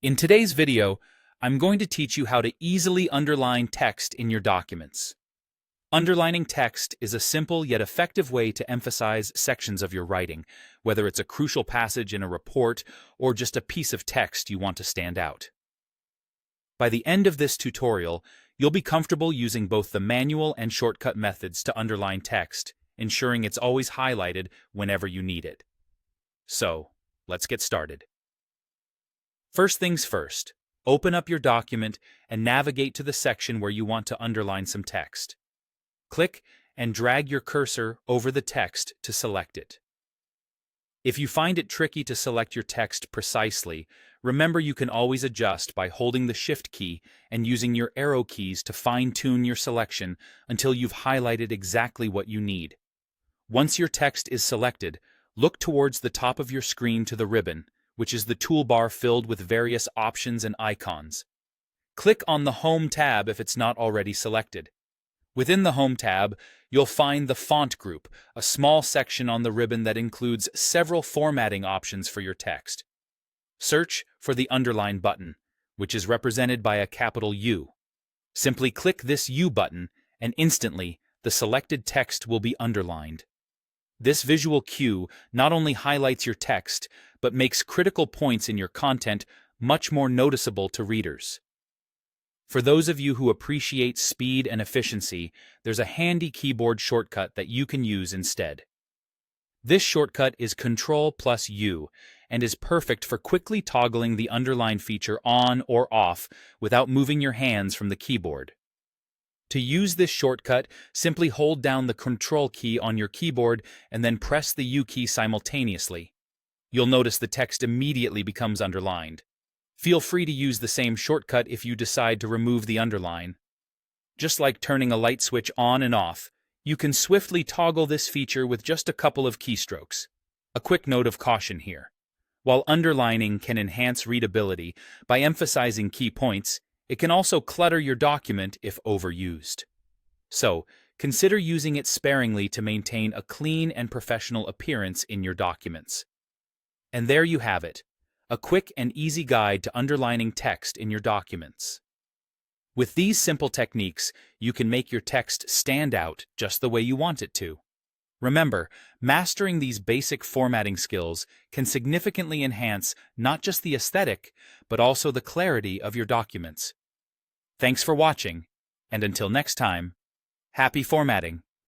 In today's video, I'm going to teach you how to easily underline text in your documents. Underlining text is a simple yet effective way to emphasize sections of your writing, whether it's a crucial passage in a report or just a piece of text you want to stand out. By the end of this tutorial, you'll be comfortable using both the manual and shortcut methods to underline text, ensuring it's always highlighted whenever you need it. So, let's get started. First things first, open up your document and navigate to the section where you want to underline some text. Click and drag your cursor over the text to select it. If you find it tricky to select your text precisely, remember you can always adjust by holding the Shift key and using your arrow keys to fine-tune your selection until you've highlighted exactly what you need. Once your text is selected, look towards the top of your screen to the ribbon, which is the toolbar filled with various options and icons. Click on the Home tab if it's not already selected. Within the Home tab, you'll find the Font group, a small section on the ribbon that includes several formatting options for your text. Search for the Underline button, which is represented by a capital U. Simply click this U button, and instantly, the selected text will be underlined. This visual cue not only highlights your text, but makes critical points in your content much more noticeable to readers. For those of you who appreciate speed and efficiency, there's a handy keyboard shortcut that you can use instead. This shortcut is Ctrl+U and is perfect for quickly toggling the underline feature on or off without moving your hands from the keyboard. To use this shortcut, simply hold down the Ctrl key on your keyboard and then press the U key simultaneously. You'll notice the text immediately becomes underlined. Feel free to use the same shortcut if you decide to remove the underline. Just like turning a light switch on and off, you can swiftly toggle this feature with just a couple of keystrokes. A quick note of caution here. While underlining can enhance readability by emphasizing key points, it can also clutter your document if overused. So, consider using it sparingly to maintain a clean and professional appearance in your documents. And there you have it, a quick and easy guide to underlining text in your documents. With these simple techniques, you can make your text stand out just the way you want it to. Remember, mastering these basic formatting skills can significantly enhance not just the aesthetic, but also the clarity of your documents. Thanks for watching, and until next time, happy formatting!